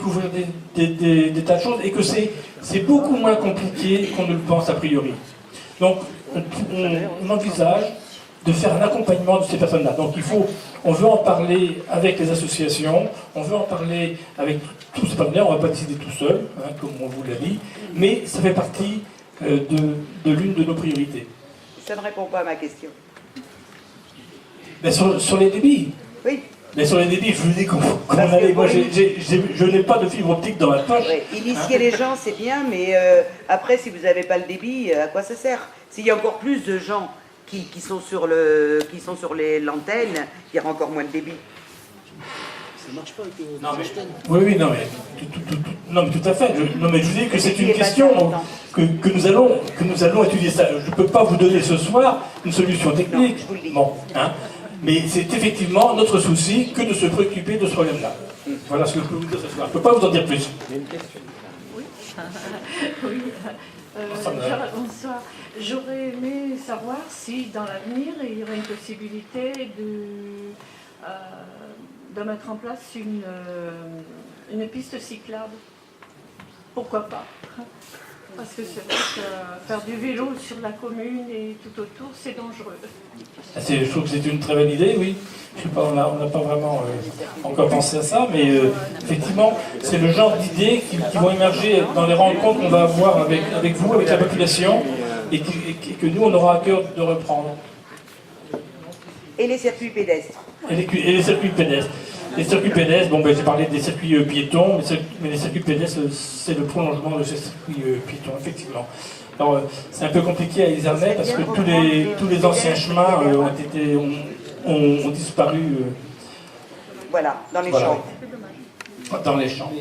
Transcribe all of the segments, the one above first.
découvrir des tas de choses et que c'est beaucoup moins compliqué qu'on ne le pense a priori. Donc, on envisage de faire un accompagnement de ces personnes-là. Donc, on veut en parler avec les associations, on veut en parler avec tous ces partenaires, on ne va pas décider tout seul, hein, comme on vous l'a dit, mais ça fait partie de l'une de nos priorités. Ça ne répond pas à ma question. Mais sur les débits. Oui. Mais sur les débits, je vous dis comment aller. Moi, je n'ai pas de fibre optique dans ma poche. Oui. Initier les gens, c'est bien, mais après, si vous n'avez pas le débit, à quoi ça sert? S'il y a encore plus de gens qui sont sur l'antenne, il y aura encore moins de débit. Ça marche pas avec Oui, non mais tout à fait. Non mais je vous dis que c'est une question que nous allons étudier ça. Je ne peux pas vous donner ce soir une solution technique. Non, je vous le dis. Bon, hein. Mais c'est effectivement notre souci que de se préoccuper de ce problème-là. Voilà ce que je peux vous dire ce soir. Je ne peux pas vous en dire plus. Oui. Oui. Bonsoir. J'aurais aimé savoir si dans l'avenir il y aurait une possibilité de mettre en place une piste cyclable. Pourquoi pas? Parce que c'est vrai que faire du vélo sur la commune et tout autour, c'est dangereux. Je trouve que c'est une très belle idée, oui. Je sais pas, on n'a pas vraiment encore pensé à ça, mais effectivement, c'est le genre d'idées qui vont émerger dans les rencontres qu'on va avoir avec vous, avec la population, et que nous, on aura à cœur de reprendre. Et les circuits pédestres. Et les circuits pédestres. Les circuits pédestres, bon, j'ai parlé des circuits piétons, mais les circuits pédestres, c'est le prolongement de ces circuits piétons, effectivement. Alors, c'est un peu compliqué à Izernay parce que tous les anciens chemins ont disparu. Voilà, dans les champs. Dans les champs.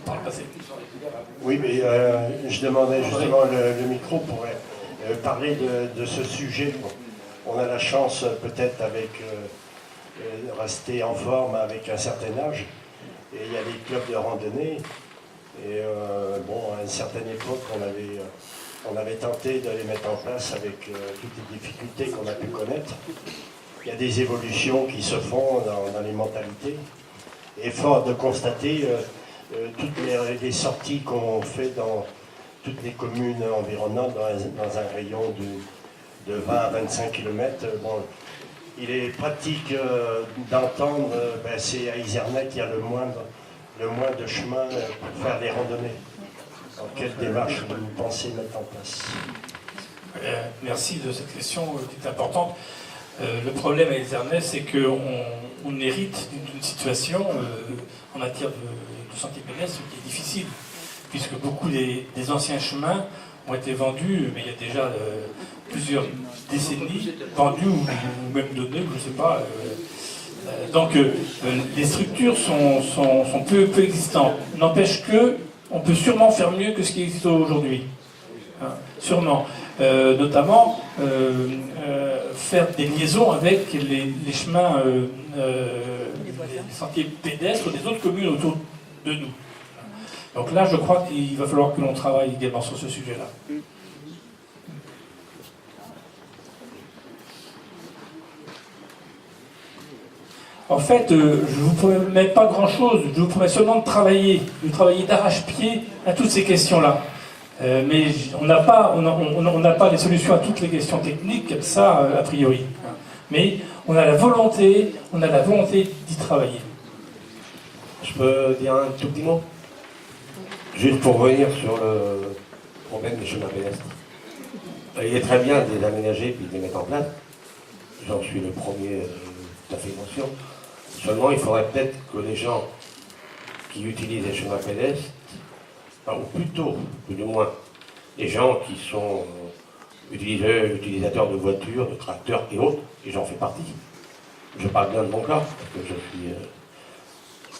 Par le passé. Oui, mais je demandais justement le micro pour parler de ce sujet. Bon, on a la chance peut-être avec rester en forme avec un certain âge. Et il y a des clubs de randonnée. Et à une certaine époque, on avait tenté de les mettre en place avec toutes les difficultés qu'on a pu connaître. Il y a des évolutions qui se font dans les mentalités. Et fort de constater toutes les sorties qu'on fait dans toutes les communes environnantes dans un rayon de 20 à 25 km. Il est pratique d'entendre, c'est à Izernay qu'il y a le moins de chemin pour faire des randonnées. Alors, quelle démarche vous pensez mettre en place? Merci de cette question qui est importante. Le problème à Izernay, c'est qu'on hérite d'une situation en matière de santé pédestre qui est difficile, puisque beaucoup des anciens chemins ont été vendus, mais il y a déjà plusieurs décennies, vendus ou même donnés, je ne sais pas. Donc les structures sont peu existantes. N'empêche qu'on peut sûrement faire mieux que ce qui existe aujourd'hui. Hein, sûrement. Notamment faire des liaisons avec les chemins, les sentiers pédestres des autres communes autour de nous. Donc là, je crois qu'il va falloir que l'on travaille également sur ce sujet-là. En fait, je ne vous promets pas grand-chose, je vous promets seulement de travailler d'arrache-pied à toutes ces questions-là. Mais on n'a pas les solutions à toutes les questions techniques, comme ça, a priori. Mais on a la volonté d'y travailler. Je peux dire un tout petit mot? Juste pour revenir sur le problème des chemins pédestres. Il est très bien de les aménager et de les mettre en place. J'en suis le premier tout à fait conscient. Seulement, il faudrait peut-être que les gens qui utilisent les chemins pédestres, ou plutôt, plus ou moins, les gens qui sont utilisateurs de voitures, de tracteurs et autres, et j'en fais partie. Je parle bien de mon cas, parce que je suis...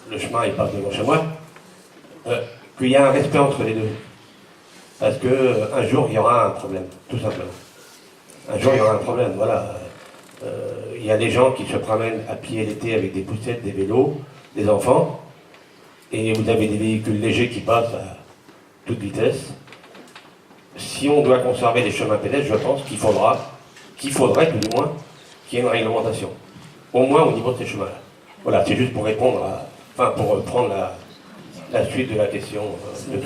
le chemin, il passe devant chez moi. Qu'il y a un respect entre les deux. Parce qu'un jour, il y aura un problème, tout simplement. Un jour, il y aura un problème, voilà. Il y a des gens qui se promènent à pied l'été avec des poussettes, des vélos, des enfants, et vous avez des véhicules légers qui passent à toute vitesse. Si on doit conserver les chemins pédestres, je pense qu'il faudrait tout du moins qu'il y ait une réglementation. Au moins au niveau de ces chemins-là. Voilà, c'est juste pour répondre pour prendre la suite de la question.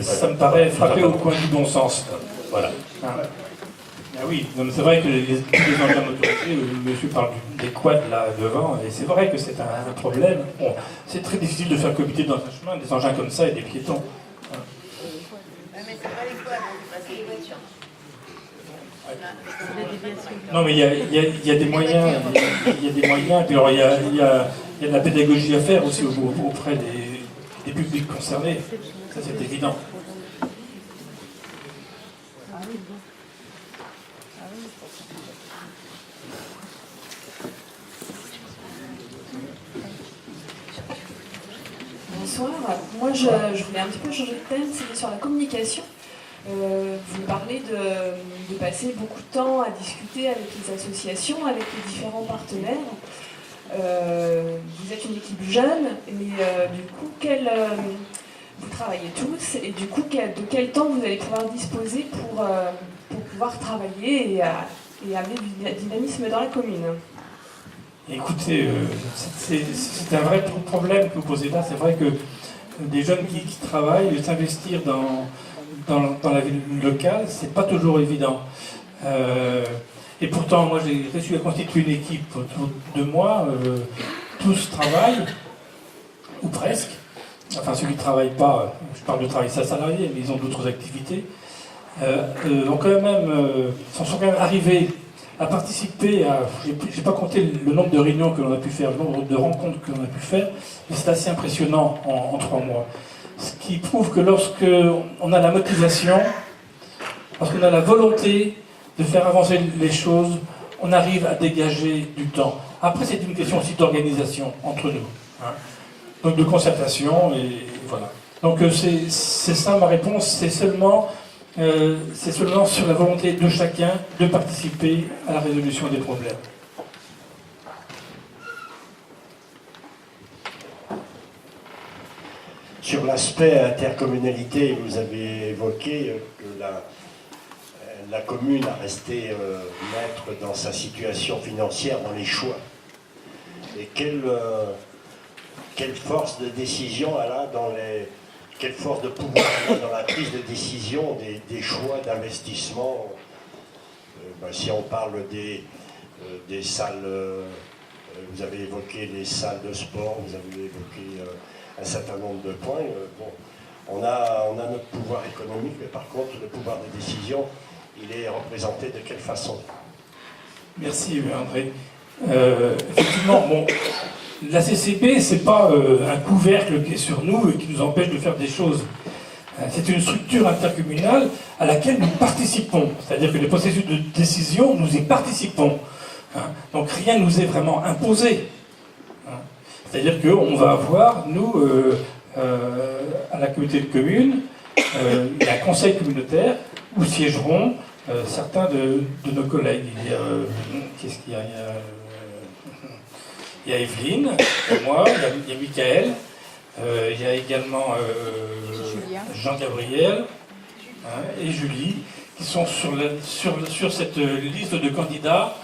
Ça me paraît frapper au coin du bon sens. Voilà. Ah. Ah oui, c'est vrai que les engins motorisés, monsieur parle des quads là devant, et c'est vrai que c'est un problème. Bon, c'est très difficile de faire cohabiter dans un chemin des engins comme ça et des piétons. Mais c'est pas les quads, c'est les voitures. Non, mais il y a des moyens, il y a des moyens, et puis alors il y a de la pédagogie à faire aussi auprès des publics concernés, ça c'est évident. Bonsoir. Moi, je voulais un petit peu changer de thème, c'était sur la communication. Vous parlez de passer beaucoup de temps à discuter avec les associations, avec les différents partenaires. Vous êtes une équipe jeune, mais du coup, vous travaillez tous, et du coup, de quel temps vous allez pouvoir disposer pour pouvoir travailler et amener du dynamisme dans la commune? Écoutez, c'est un vrai problème que vous posez là. C'est vrai que des jeunes qui travaillent, s'investir dans la vie locale, c'est pas toujours évident. Et pourtant, moi, j'ai réussi à constituer une équipe autour de moi. Tous travaillent, ou presque. Enfin, ceux qui ne travaillent pas, je parle de travail salarié, mais ils ont d'autres activités. Sont quand même arrivés à participer à... J'ai pas compté le nombre de réunions que l'on a pu faire, le nombre de rencontres que l'on a pu faire, mais c'est assez impressionnant en 3 mois. Ce qui prouve que lorsqu'on a la motivation, lorsqu'on a la volonté de faire avancer les choses, on arrive à dégager du temps. Après, c'est une question aussi d'organisation entre nous. Hein. Donc de concertation, et voilà. Donc c'est ça ma réponse, c'est seulement sur la volonté de chacun de participer à la résolution des problèmes. Sur l'aspect intercommunalité, vous avez évoqué que la commune a resté maître dans sa situation financière, dans les choix. Et quelle force de décision elle a quelle force de pouvoir elle a dans la prise de décision des choix d'investissement. Si on parle des salles, vous avez évoqué les salles de sport, vous avez évoqué un certain nombre de points. On a notre pouvoir économique, mais par contre, le pouvoir de décision, il est représenté de quelle façon? Merci André. Effectivement, la CCP, c'est pas un couvercle qui est sur nous et qui nous empêche de faire des choses. C'est une structure intercommunale à laquelle nous participons. C'est-à-dire que les processus de décision, nous y participons. Donc rien ne nous est vraiment imposé. C'est-à-dire qu'on va avoir, nous, à la communauté de communes, il y a un conseil communautaire où siégeront certains de nos collègues. Qu'est-ce qu'il y a? Il y a Evelyne, moi, il y a Michael, il y a également Jean-Gabriel et Julie, qui sont sur cette liste de candidats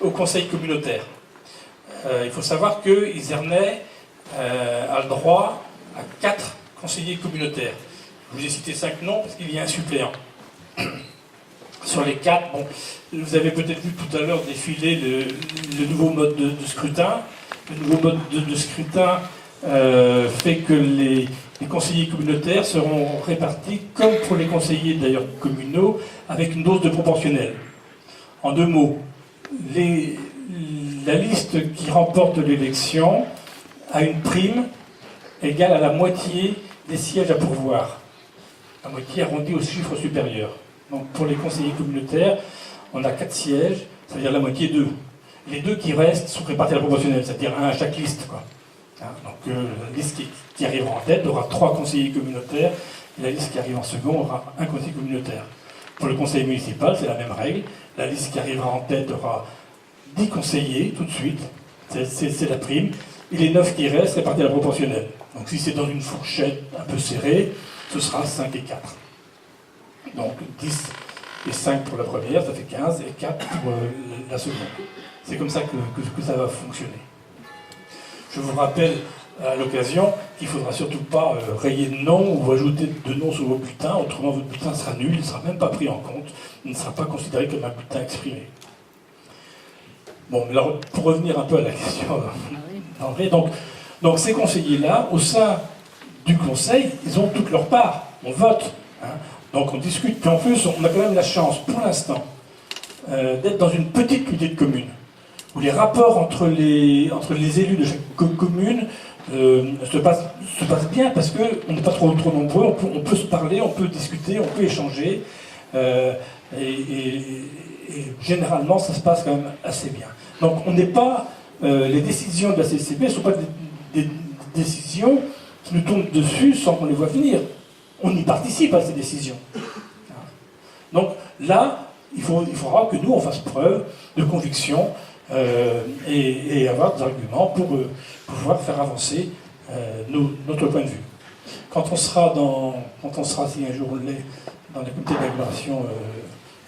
au conseil communautaire. Il faut savoir que Izernay a le droit à 4 conseillers communautaires. Je vous ai cité 5 noms parce qu'il y a un suppléant. Sur les 4, vous avez peut-être vu tout à l'heure défiler le nouveau mode de scrutin. Le nouveau mode de scrutin fait que les conseillers communautaires seront répartis, comme pour les conseillers d'ailleurs communaux, avec une dose de proportionnelle. En 2 mots, la liste qui remporte l'élection a une prime égale à la moitié des sièges à pourvoir. La moitié arrondie au chiffre supérieur. Donc pour les conseillers communautaires, on a 4 sièges, ça veut dire la moitié 2. Les 2 qui restent sont répartis à la proportionnelle, c'est-à-dire 1 à chaque liste. Donc la liste qui arrivera en tête aura 3 conseillers communautaires, et la liste qui arrive en second aura 1 conseiller communautaire. Pour le conseil municipal, c'est la même règle. La liste qui arrivera en tête aura 10 conseillers tout de suite, c'est la prime, et les 9 qui restent répartis à la proportionnelle. Donc si c'est dans une fourchette un peu serrée, ce sera 5 et 4. Donc 10 et 5 pour la première, ça fait 15, et 4 pour la seconde. C'est comme ça que ça va fonctionner. Je vous rappelle à l'occasion qu'il ne faudra surtout pas rayer de nom ou ajouter de noms sur vos bulletins, autrement votre bulletin sera nul, il ne sera même pas pris en compte, il ne sera pas considéré comme un bulletin exprimé. Bon, mais alors, pour revenir un peu à la question d'André, donc ces conseillers-là, au sein du conseil, ils ont toute leur part, on vote, hein, donc on discute, puis en plus on a quand même la chance, pour l'instant, d'être dans une petite unité de commune, où les rapports entre les élus de chaque commune se passent bien, parce qu'on n'est pas trop nombreux, on peut se parler, on peut discuter, on peut échanger, et généralement ça se passe quand même assez bien. Donc on n'est pas, les décisions de la CCB ne sont pas des décisions qui nous tombent dessus sans qu'on les voit venir. On y participe à ces décisions. Donc là, il faudra que nous on fasse preuve de conviction et avoir des arguments pour pouvoir faire avancer notre point de vue. Quand on sera, si un jour on l'est, dans la comité d'agglomération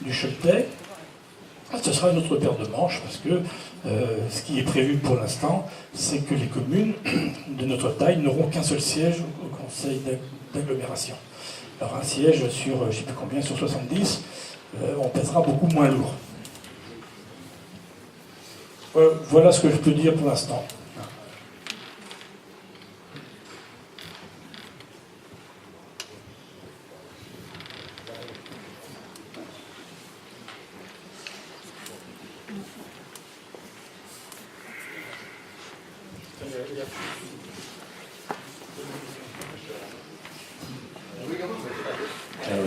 du Choletais, ce sera une autre paire de manches, parce que ce qui est prévu pour l'instant, c'est que les communes de notre taille n'auront qu'un seul siège au conseil d'agglomération. Alors un siège sur, je ne sais plus combien, sur 70, on pèsera beaucoup moins lourd. Voilà ce que je peux dire pour l'instant.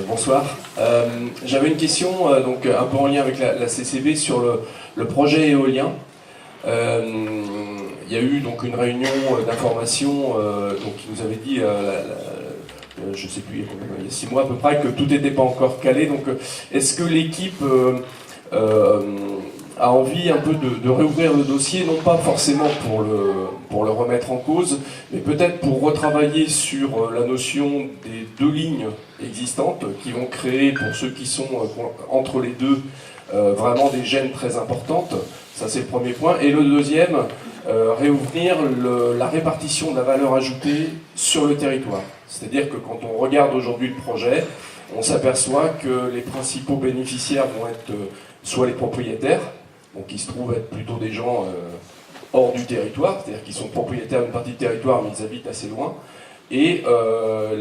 Bonsoir. J'avais une question donc un peu en lien avec la CCB sur le projet éolien. Il y a eu donc une réunion d'information qui nous avait dit, je ne sais plus, il y a 6 mois à peu près, que tout n'était pas encore calé. Donc, est-ce que l'équipe a envie un peu de réouvrir le dossier, non pas forcément pour le remettre en cause, mais peut-être pour retravailler sur la notion des 2 lignes existantes qui vont créer, pour ceux qui sont entre les deux, vraiment des gênes très importantes. Ça, c'est le premier point. Et le deuxième, réouvrir la répartition de la valeur ajoutée sur le territoire. C'est-à-dire que quand on regarde aujourd'hui le projet, on s'aperçoit que les principaux bénéficiaires vont être soit les propriétaires, donc qui se trouvent être plutôt des gens hors du territoire, c'est-à-dire qui sont propriétaires d'une partie du territoire mais ils habitent assez loin, et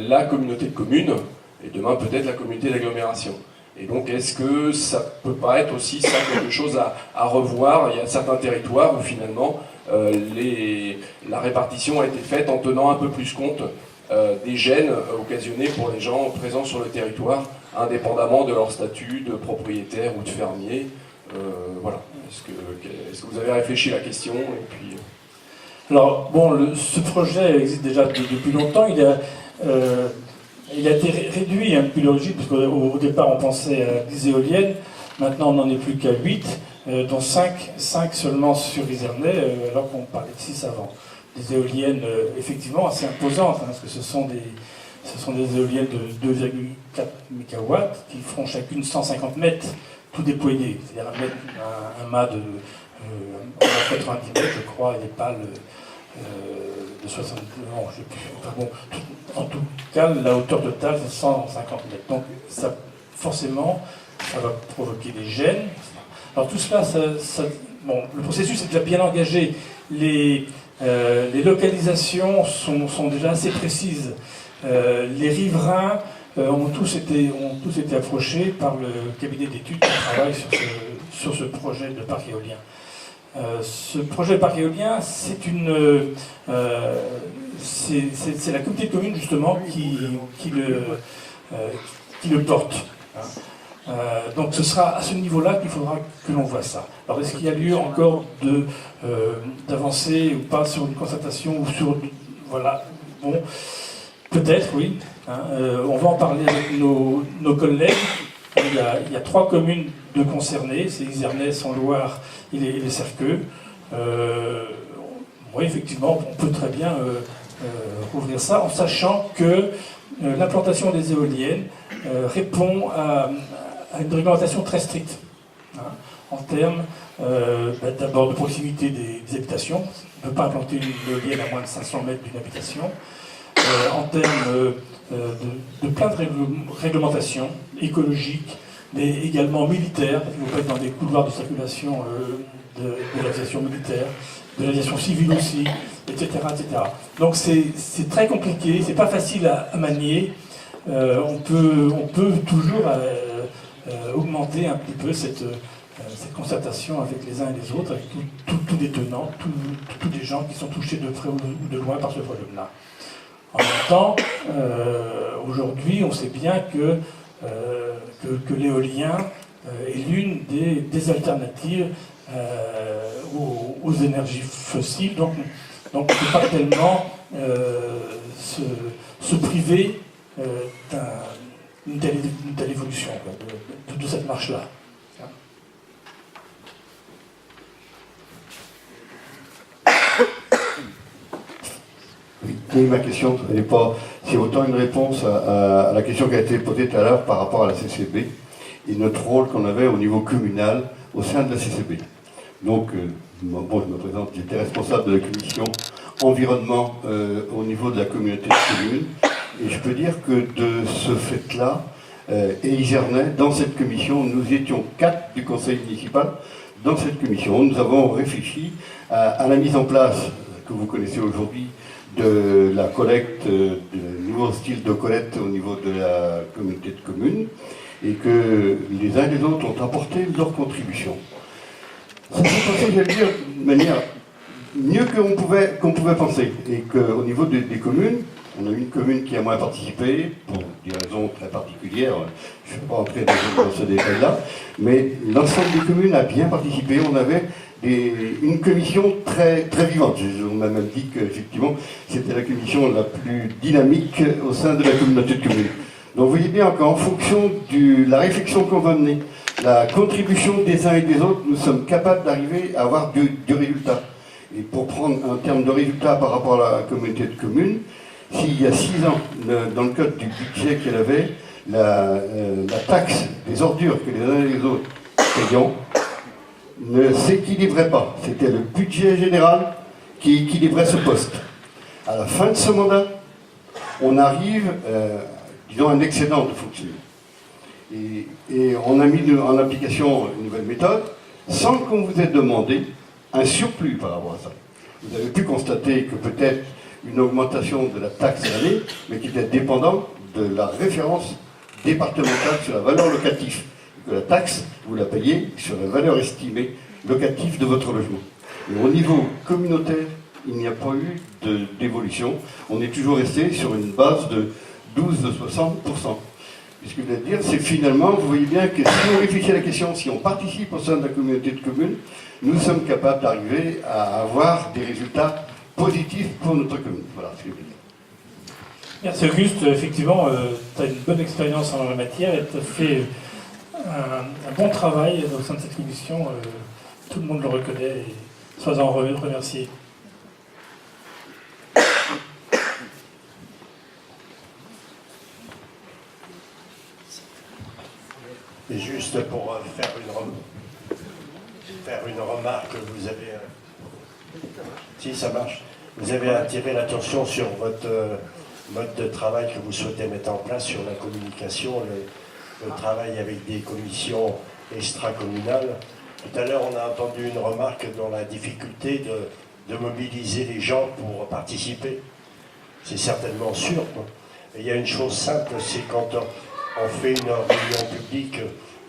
la communauté de communes, et demain peut-être la communauté d'agglomération. Et donc est-ce que ça peut pas être aussi ça quelque chose à revoir? Il y a certains territoires où finalement la répartition a été faite en tenant un peu plus compte des gênes occasionnés pour les gens présents sur le territoire, indépendamment de leur statut de propriétaire ou de fermier. Voilà. Est-ce que vous avez réfléchi à la question et puis... Alors, bon, ce projet existe déjà depuis longtemps. Il a été réduit depuis l'origine, parce qu'au départ, on pensait à 10 éoliennes. Maintenant, on n'en est plus qu'à 8, dont 5 seulement sur Izernay, alors qu'on parlait de 6 avant. Des éoliennes, effectivement, assez imposantes, hein, parce que ce sont des éoliennes de 2,4 MW qui feront chacune 150 mètres, tout déployé. C'est-à-dire un mât de 90 mètres, je crois, et des pales de 60 mètres. Non, je sais plus. Enfin, bon, en tout cas, la hauteur totale, c'est 150 mètres. Donc, ça, forcément, ça va provoquer des gênes. Alors, tout cela, bon, le processus est déjà bien engagé. Les localisations sont déjà assez précises. Les riverains ont tous été approchés par le cabinet d'études qui travaille sur ce projet de parc éolien. Ce projet de parc éolien, c'est la communauté de communes justement qui le porte. Donc ce sera à ce niveau-là qu'il faudra que l'on voit ça. Alors est-ce qu'il y a lieu encore d'avancer ou pas sur une constatation ou sur... Voilà, bon, peut-être, oui. On va en parler avec nos collègues. Il y a 3 communes de concernées, c'est Izernay, Sans-Loire et les Cerqueux. Oui, effectivement, on peut très bien rouvrir ça en sachant que l'implantation des éoliennes répond à une réglementation très stricte, hein, en termes d'abord de proximité des habitations, On ne peut pas implanter une éolienne à moins de 500 mètres d'une habitation. En termes de plein de réglementations écologiques, mais également militaires, parce qu'il ne faut pas être dans des couloirs de circulation de l'aviation militaire, de l'aviation civile aussi, etc. etc. Donc c'est très compliqué, c'est pas facile à manier. On peut toujours augmenter un petit peu cette concertation avec les uns et les autres, avec tous les tenants, tous les gens qui sont touchés de près ou de loin par ce problème-là. En même temps, aujourd'hui, on sait bien que l'éolien est l'une des alternatives aux énergies fossiles. Donc on ne peut pas tellement se priver d'une telle évolution, quoi, de cette marche-là. Oui, ma question, c'est autant une réponse à la question qui a été posée tout à l'heure par rapport à la CCB et notre rôle qu'on avait au niveau communal au sein de la CCB. Donc, bon, je me présente, j'étais responsable de la commission environnement au niveau de la communauté de communes. Et je peux dire que de ce fait-là, et Isernais, dans cette commission, nous étions 4 du conseil municipal dans cette commission. Nous avons réfléchi à la mise en place, que vous connaissez aujourd'hui, de la collecte, de nouveaux styles de collecte au niveau de la communauté de communes, et que les uns et les autres ont apporté leur contribution. Ça s'est passé, j'allais dire, de manière mieux qu'on pouvait penser, et qu'au niveau des communes, on a une commune qui a moins participé, pour des raisons très particulières, je ne vais pas entrer dans ce détail-là, mais l'ensemble des communes a bien participé. On avait une commission très, très vivante. On m'a même dit qu'effectivement, c'était la commission la plus dynamique au sein de la communauté de communes. Donc vous voyez bien qu'en fonction de la réflexion qu'on va mener, la contribution des uns et des autres, nous sommes capables d'arriver à avoir du résultat. Et pour prendre un terme de résultat par rapport à la communauté de communes, s'il y a 6 ans, dans le cadre du budget qu'elle avait, la taxe des ordures que les uns et les autres payons ne s'équilibrait pas. C'était le budget général qui équilibrait ce poste. À la fin de ce mandat, on arrive, disons, à un excédent de fonctionnement. Et on a mis en application une nouvelle méthode, sans qu'on vous ait demandé un surplus par rapport à ça. Vous avez pu constater que peut-être une augmentation de la taxe à l'année, mais qui était dépendante de la référence départementale sur la valeur locative. Que la taxe, vous la payez sur la valeur estimée locative de votre logement. Et au niveau communautaire, il n'y a pas eu d'évolution. On est toujours resté sur une base de 12-60%. Ce que je veux dire, c'est finalement, vous voyez bien que si on réfléchit à la question, si on participe au sein de la communauté de communes, nous sommes capables d'arriver à avoir des résultats positifs pour notre commune. Voilà ce que je veux dire. Merci Auguste, effectivement, tu as une bonne expérience en la matière et tu as fait un bon travail au sein de cette commission. Tout le monde le reconnaît et sois-en remercié. Et juste pour faire une remarque, vous avez... Si, ça marche. Vous avez attiré l'attention sur votre mode de travail que vous souhaitez mettre en place sur la communication, le travail avec des commissions extracommunales. Tout à l'heure, on a entendu une remarque dans la difficulté de mobiliser les gens pour participer. C'est certainement sûr, quoi. Et il y a une chose simple, c'est quand on fait une réunion publique,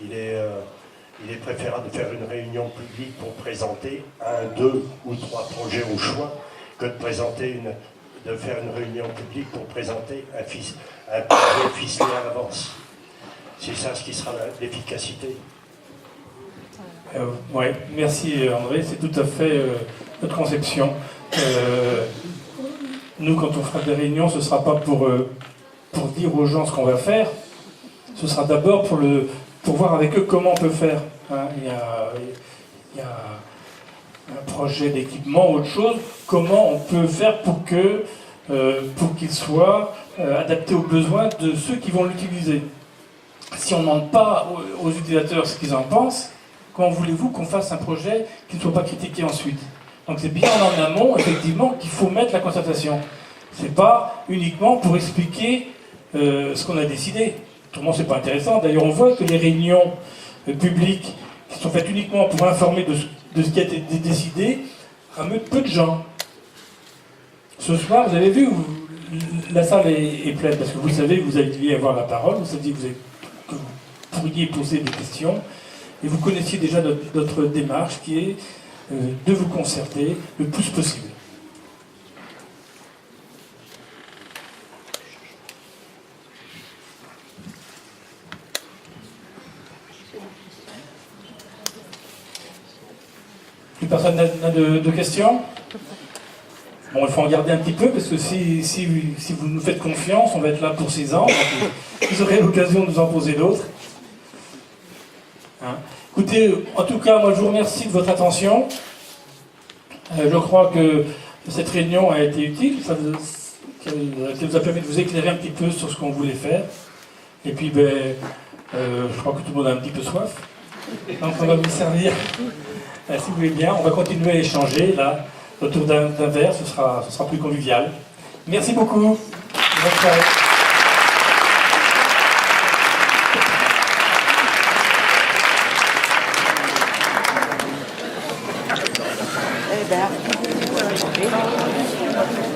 il est préférable de faire une réunion publique pour présenter 1, 2 ou 3 projets au choix que de faire une réunion publique pour présenter un projet ficelé à l'avance. C'est ça ce qui sera l'efficacité. Oui, merci André, c'est tout à fait notre conception. Nous, quand on fera des réunions, ce ne sera pas pour dire aux gens ce qu'on va faire, ce sera d'abord pour voir avec eux comment on peut faire. Hein. Il y a un projet d'équipement ou autre chose, comment on peut faire pour qu'il soit adapté aux besoins de ceux qui vont l'utiliser. Si on ne demande pas aux utilisateurs ce qu'ils en pensent, comment voulez-vous qu'on fasse un projet qui ne soit pas critiqué ensuite? Donc c'est bien en amont, effectivement, qu'il faut mettre la concertation. C'est pas uniquement pour expliquer ce qu'on a décidé. Autrement, c'est pas intéressant. D'ailleurs, on voit que les réunions publiques qui sont faites uniquement pour informer de ce qui a été décidé ramènent peu de gens. Ce soir, vous avez vu, la salle est pleine parce que vous savez que vous alliez avoir la parole, vous saviez que vous pourriez poser des questions et vous connaissiez déjà notre démarche qui est de vous concerter le plus possible. Plus personne n'a de questions? Bon, il faut en garder un petit peu, parce que si vous nous faites confiance, on va être là pour 6 ans, donc vous aurez l'occasion de nous en poser d'autres. Hein? Écoutez, en tout cas, moi je vous remercie de votre attention. Je crois que cette réunion a été utile, qu'elle vous a permis de vous éclairer un petit peu sur ce qu'on voulait faire. Et puis, je crois que tout le monde a un petit peu soif. Donc on va vous servir, si vous voulez bien. On va continuer à échanger, là, autour d'un verre, ce sera plus convivial. Merci beaucoup. Bonne soirée. Eh ben,